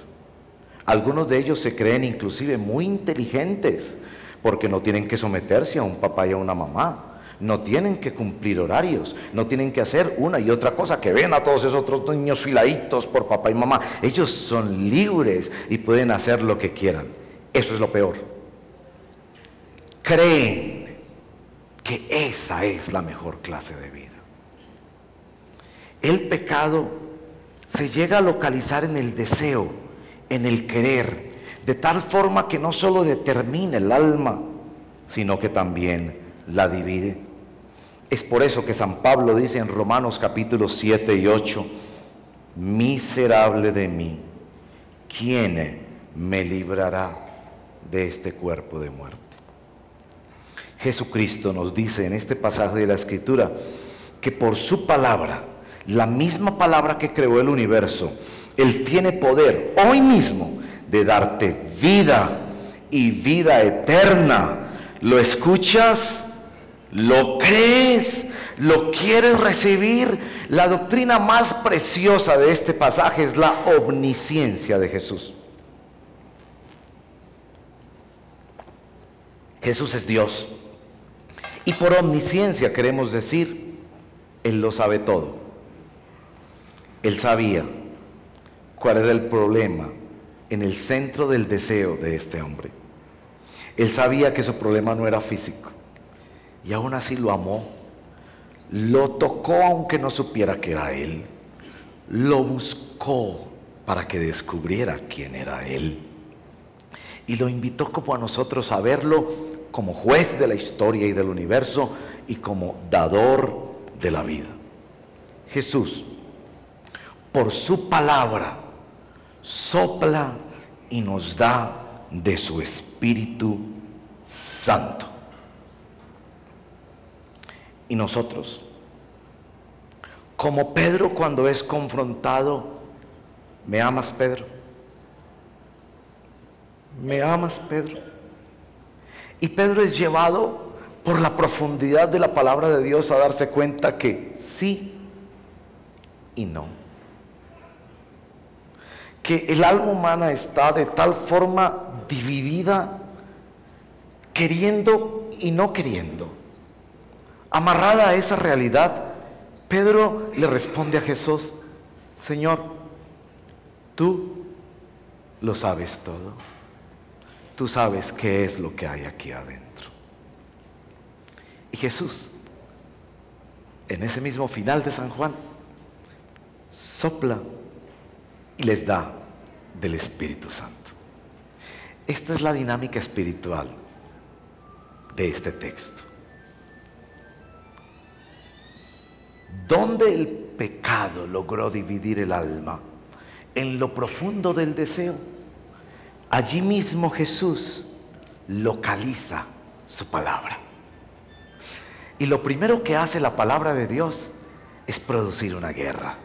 [SPEAKER 1] Algunos de ellos se creen inclusive muy inteligentes, porque no tienen que someterse a un papá y a una mamá, no tienen que cumplir horarios, no tienen que hacer una y otra cosa, que ven a todos esos otros niños filaditos por papá y mamá. Ellos son libres y pueden hacer lo que quieran. Eso es lo peor. Creen que esa es la mejor clase de vida. El pecado se llega a localizar en el deseo, en el querer, de tal forma que no solo determina el alma, sino que también la divide. Es por eso que San Pablo dice en Romanos capítulos 7 y 8, miserable de mí, ¿quién me librará de este cuerpo de muerte? Jesucristo nos dice en este pasaje de la Escritura que por su palabra, la misma palabra que creó el universo, Él tiene poder hoy mismo de darte vida y vida eterna. ¿Lo escuchas? ¿Lo crees? ¿Lo quieres recibir? La doctrina más preciosa de este pasaje es la omnisciencia de Jesús. Jesús es Dios. Y por omnisciencia queremos decir, Él lo sabe todo. Él sabía cuál era el problema en el centro del deseo de este hombre. Él sabía que su problema no era físico. Y aún así lo amó. Lo tocó aunque no supiera que era Él. Lo buscó para que descubriera quién era Él. Y lo invitó como a nosotros a verlo como juez de la historia y del universo y como dador de la vida. Jesús, por su palabra, sopla y nos da de su Espíritu Santo. Y nosotros, como Pedro cuando es confrontado, ¿me amas, Pedro? ¿Me amas, Pedro? Y Pedro es llevado por la profundidad de la palabra de Dios a darse cuenta que sí y no. Que el alma humana está de tal forma dividida, queriendo y no queriendo. Amarrada a esa realidad, Pedro le responde a Jesús, Señor, tú lo sabes todo. Tú sabes qué es lo que hay aquí adentro. Y Jesús, en ese mismo final de San Juan, sopla y les da del Espíritu Santo. Esta es la dinámica espiritual de este texto. ¿Dónde el pecado logró dividir el alma? En lo profundo del deseo. allí mismo Jesús localiza su palabra. Y lo primero que hace la palabra de Dios es producir una guerra.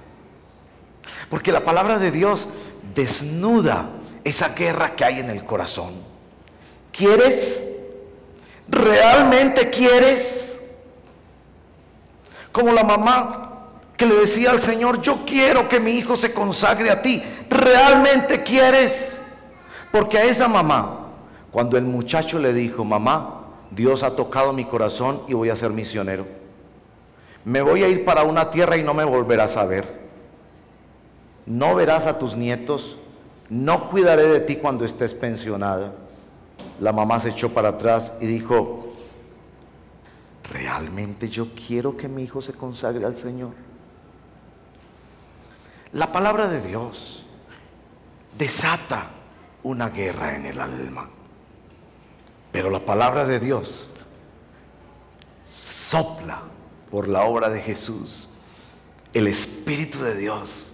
[SPEAKER 1] Porque la palabra de Dios desnuda esa guerra que hay en el corazón. ¿Quieres? ¿Realmente quieres? Como la mamá que le decía al Señor: yo quiero que mi hijo se consagre a ti. ¿Realmente quieres? Porque a esa mamá, cuando el muchacho le dijo: mamá, Dios ha tocado mi corazón y voy a ser misionero, me voy a ir para una tierra y no me volverás a ver, no verás a tus nietos, no cuidaré de ti cuando estés pensionada. La mamá se echó para atrás y dijo: ¿realmente yo quiero que mi hijo se consagre al Señor? La palabra de Dios desata una guerra en el alma, pero la palabra de Dios sopla por la obra de Jesús el Espíritu de Dios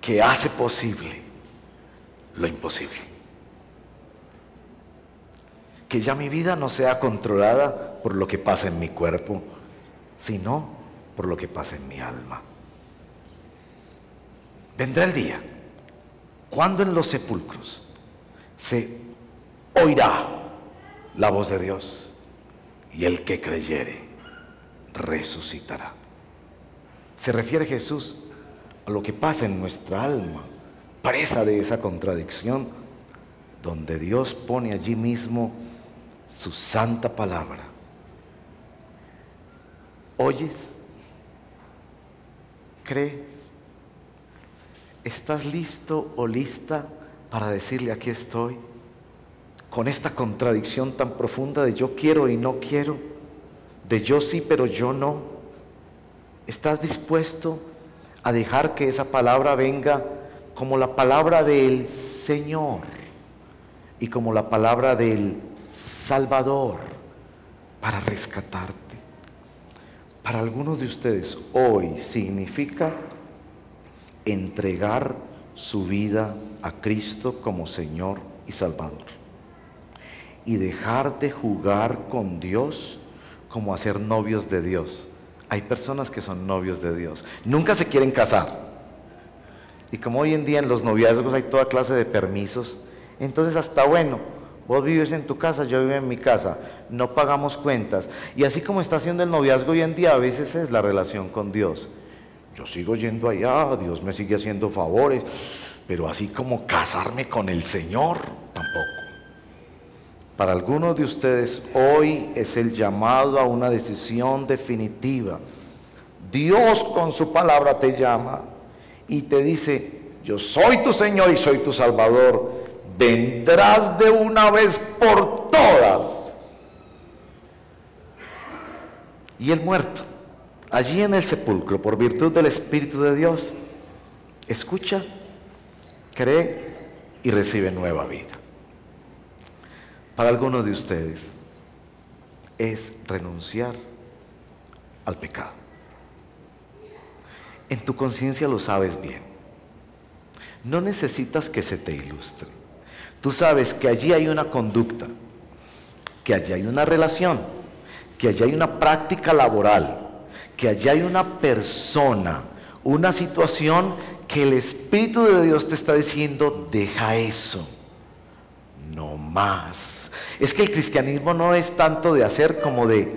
[SPEAKER 1] que hace posible lo imposible. Que ya mi vida no sea controlada por lo que pasa en mi cuerpo, sino por lo que pasa en mi alma. Vendrá el día cuando en los sepulcros se oirá la voz de Dios, y el que creyere resucitará. Se refiere Jesús a lo que pasa en nuestra alma, presa de esa contradicción, donde Dios pone allí mismo su santa palabra. ¿Oyes? ¿Crees? ¿Estás listo o lista para decirle: aquí estoy? Con esta contradicción tan profunda de yo quiero y no quiero, de yo sí pero yo no. ¿Estás dispuesto a dejar que esa palabra venga como la palabra del Señor y como la palabra del Salvador para rescatarte? Para algunos de ustedes hoy significa entregar su vida a Cristo como Señor y Salvador, y dejar de jugar con Dios como a ser novios de Dios. Hay personas que son novios de Dios, nunca se quieren casar, y como hoy en día en los noviazgos hay toda clase de permisos, entonces hasta bueno, vos vives en tu casa, yo vivo en mi casa, no pagamos cuentas, y así como está haciendo el noviazgo hoy en día, a veces es la relación con Dios. Yo sigo yendo allá, Dios me sigue haciendo favores, pero así como casarme con el Señor, tampoco. Para algunos de ustedes hoy es el llamado a una decisión definitiva. Dios con su palabra te llama y te dice: yo soy tu Señor y soy tu Salvador, vendrás de una vez por todas. Y el muerto, allí en el sepulcro, por virtud del Espíritu de Dios, escucha, cree y recibe nueva vida. Para algunos de ustedes es renunciar al pecado. En tu conciencia lo sabes bien. No necesitas que se te ilustre. Tú sabes que allí hay una conducta, que allí hay una relación, que allí hay una práctica laboral, que allí hay una persona, una situación que el Espíritu de Dios te está diciendo: deja eso, no más. Es que el cristianismo no es tanto de hacer como de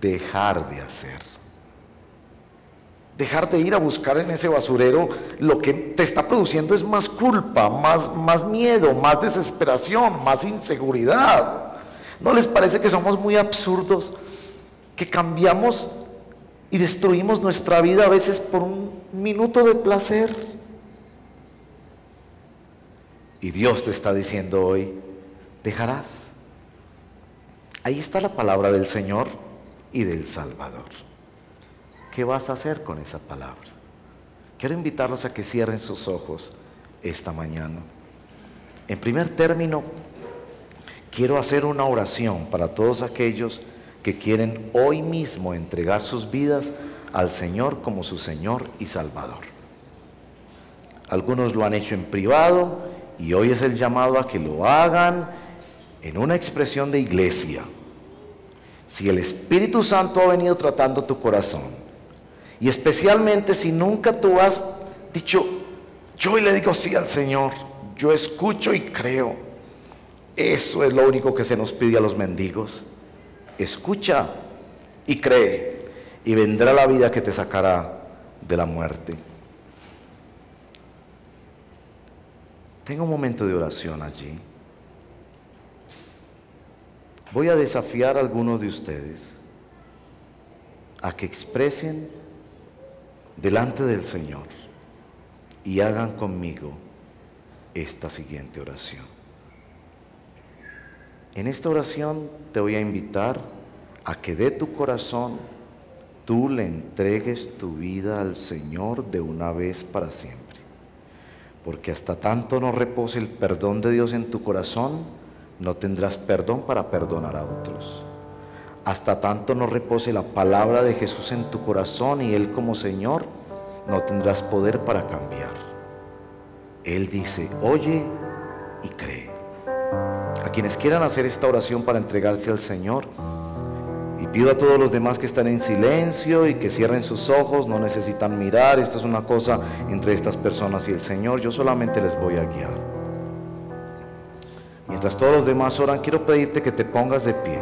[SPEAKER 1] dejar de hacer. Dejar de ir a buscar en ese basurero lo que te está produciendo es más culpa, más miedo, más desesperación, más inseguridad. ¿No les parece que somos muy absurdos? Que cambiamos y destruimos nuestra vida a veces por un minuto de placer. Y Dios te está diciendo hoy: dejarás. Ahí está la palabra del Señor y del Salvador. ¿Qué vas a hacer con esa palabra? Quiero invitarlos a que cierren sus ojos esta mañana. En primer término, quiero hacer una oración para todos aquellos que quieren hoy mismo entregar sus vidas al Señor como su Señor y Salvador. Algunos lo han hecho en privado Y hoy es el llamado a que lo hagan en una expresión de iglesia. Si el Espíritu Santo ha venido tratando tu corazón, y especialmente si nunca tú has dicho, yo hoy le digo sí al Señor, yo escucho y creo. Eso es lo único que se nos pide a los mendigos. Escucha y cree, y vendrá la vida que te sacará de la muerte. Tenga un momento de oración allí. Voy a desafiar a algunos de ustedes a que expresen delante del Señor y hagan conmigo esta siguiente oración. En esta oración te voy a invitar a que de tu corazón tú le entregues tu vida al Señor de una vez para siempre. Porque hasta tanto no repose el perdón de Dios en tu corazón, no tendrás perdón para perdonar a otros. Hasta tanto no repose la palabra de Jesús en tu corazón y Él como Señor, no tendrás poder para cambiar. Él dice, oye y cree. A quienes quieran hacer esta oración para entregarse al Señor, y pido a todos los demás que están en silencio y que cierren sus ojos, no necesitan mirar, esto es una cosa entre estas personas y el Señor, yo solamente les voy a guiar. Mientras todos los demás oran, quiero pedirte que te pongas de pie.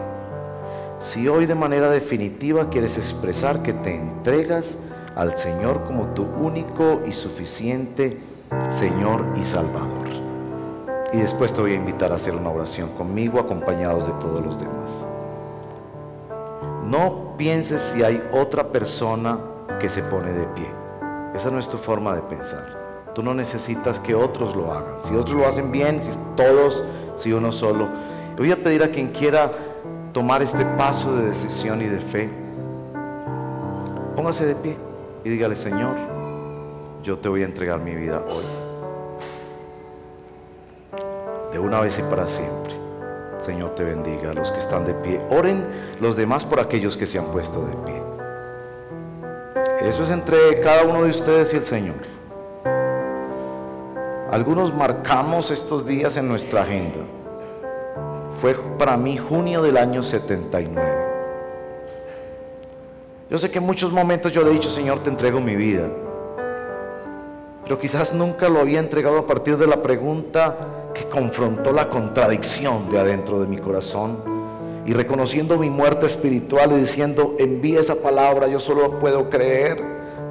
[SPEAKER 1] Si hoy de manera definitiva quieres expresar que te entregas al Señor como tu único y suficiente Señor y Salvador. Y después te voy a invitar a hacer una oración conmigo, acompañados de todos los demás. No pienses si hay otra persona que se pone de pie. Esa no es tu forma de pensar. Tú no necesitas que otros lo hagan. Si otros lo hacen bien, si todos, si uno solo. Voy a pedir a quien quiera tomar este paso de decisión y de fe, póngase de pie y dígale, Señor, yo te voy a entregar mi vida hoy, de una vez y para siempre. Señor te bendiga. A los que están de pie, oren los demás por aquellos que se han puesto de pie. Eso es entre cada uno de ustedes y el Señor. Algunos marcamos estos días en nuestra agenda. Fue para mí junio del año 79. Yo sé que en muchos momentos yo le he dicho, Señor, te entrego mi vida, pero quizás nunca lo había entregado a partir de la pregunta que confrontó la contradicción de adentro de mi corazón, y reconociendo mi muerte espiritual y diciendo, envía esa palabra, yo solo puedo creer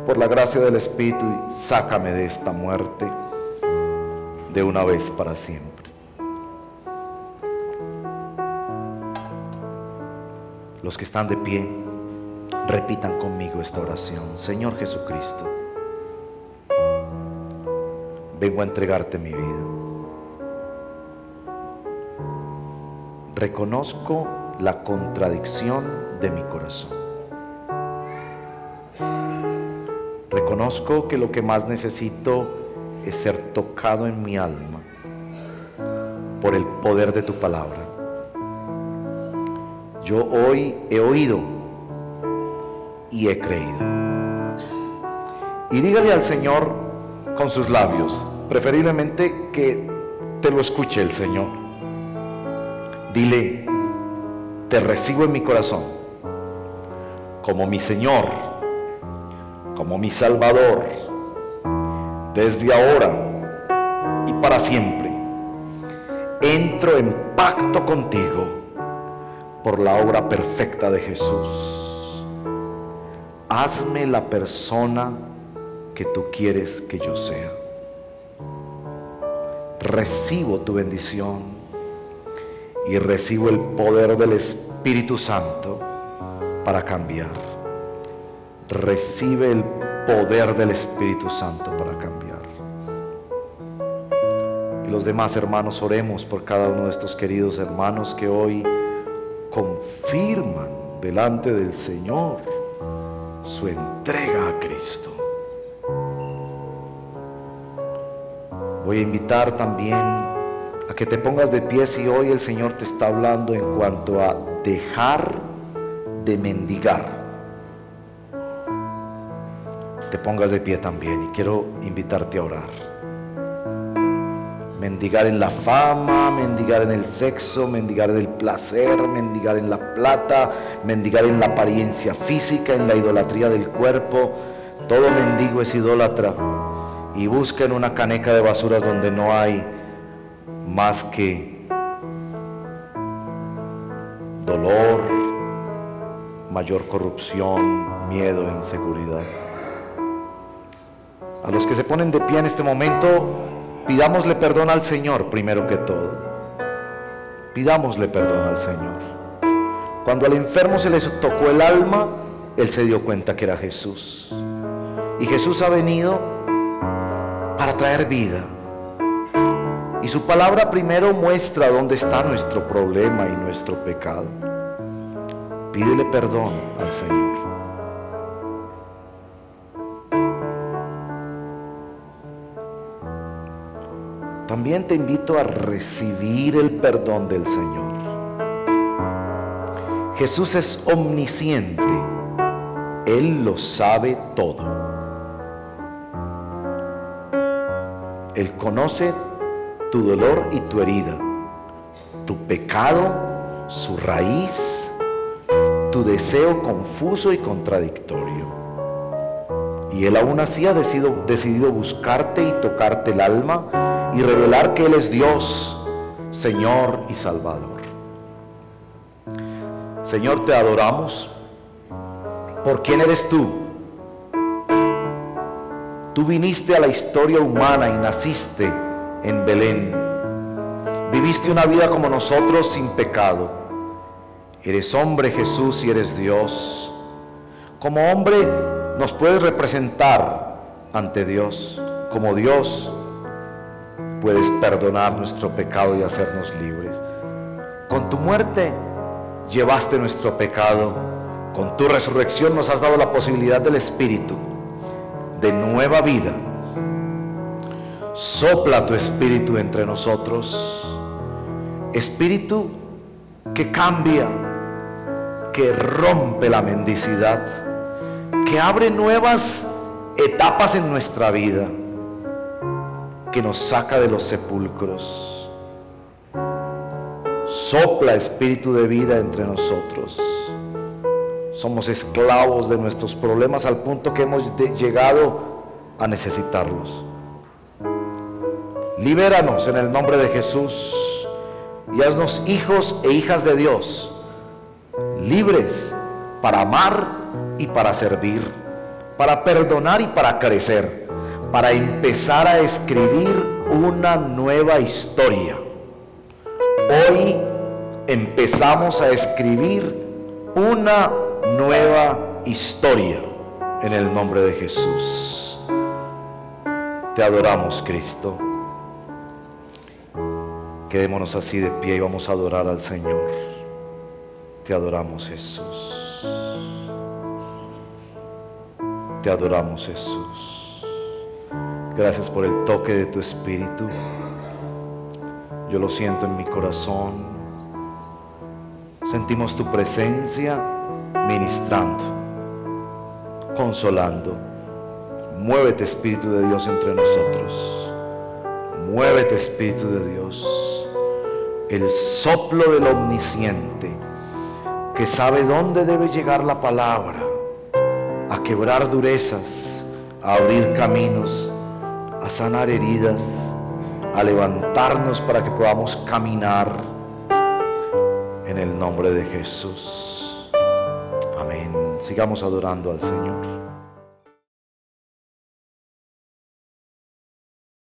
[SPEAKER 1] por la gracia del Espíritu, y sácame de esta muerte de una vez para siempre. Los que están de pie, repitan conmigo esta oración. Señor Jesucristo, vengo a entregarte mi vida. Reconozco la contradicción de mi corazón. Reconozco que lo que más necesito es ser tocado en mi alma por el poder de tu palabra. Yo hoy he oído y he creído. Y dígale al Señor con sus labios, preferiblemente que te lo escuche el Señor. Dile, te recibo en mi corazón como mi Señor, como mi Salvador, desde ahora y para siempre. Entro en pacto contigo por la obra perfecta de Jesús. Hazme la persona que tú quieres que yo sea. Recibo tu bendición y recibo el poder del Espíritu Santo para cambiar. Recibe el poder del Espíritu Santo para cambiar. Y los demás hermanos, oremos por cada uno de estos queridos hermanos que hoy confirman delante del Señor su entrega a Cristo. Voy a invitar también a que te pongas de pie si hoy el Señor te está hablando en cuanto a dejar de mendigar. Te pongas de pie también y quiero invitarte a orar. Mendigar en la fama, mendigar en el sexo, mendigar en el placer, mendigar en la plata, mendigar en la apariencia física, en la idolatría del cuerpo. Todo mendigo es idólatra y busca en una caneca de basuras donde no hay más que dolor, mayor corrupción, miedo e inseguridad. A los que se ponen de pie en este momento, pidámosle perdón al Señor primero que todo. Pidámosle perdón al Señor. Cuando al enfermo se le tocó el alma, él se dio cuenta que era Jesús. Y Jesús ha venido para traer vida. Y su palabra primero muestra dónde está nuestro problema y nuestro pecado. Pídele perdón al Señor. También te invito a recibir el perdón del Señor. Jesús es omnisciente. Él lo sabe todo. Él conoce tu dolor y tu herida, tu pecado, su raíz, tu deseo confuso y contradictorio. Y Él aún así ha decidido buscarte y tocarte el alma y revelar que Él es Dios, Señor y Salvador. Señor, te adoramos por quién eres tú. Tú viniste a la historia humana y naciste en Belén. Viviste una vida como nosotros sin pecado. Eres hombre, Jesús, y eres Dios. Como hombre nos puedes representar ante Dios. Como Dios puedes perdonar nuestro pecado y hacernos libres. Con tu muerte llevaste nuestro pecado. Con tu resurrección nos has dado la posibilidad del Espíritu, de nueva vida. Sopla tu Espíritu entre nosotros. Espíritu que cambia, que rompe la mendicidad, que abre nuevas etapas en nuestra vida, que nos saca de los sepulcros. Sopla, Espíritu de vida, entre nosotros. Somos esclavos de nuestros problemas al punto que hemos llegado a necesitarlos. Libéranos en el nombre de Jesús y haznos hijos e hijas de Dios, libres para amar y para servir, para perdonar y para crecer, para empezar a escribir una nueva historia. Hoy empezamos a escribir una nueva historia en el nombre de Jesús. Te adoramos, Cristo. Quedémonos así de pie y vamos a adorar al Señor. Te adoramos, Jesús. Te adoramos, Jesús. Gracias por el toque de tu Espíritu. Yo lo siento en mi corazón. Sentimos tu presencia ministrando, consolando. Muévete, Espíritu de Dios, entre nosotros. Muévete, Espíritu de Dios. El soplo del omnisciente, que sabe dónde debe llegar la palabra, a quebrar durezas, a abrir caminos, a sanar heridas, a levantarnos para que podamos caminar en el nombre de Jesús. Amén. Sigamos adorando al Señor.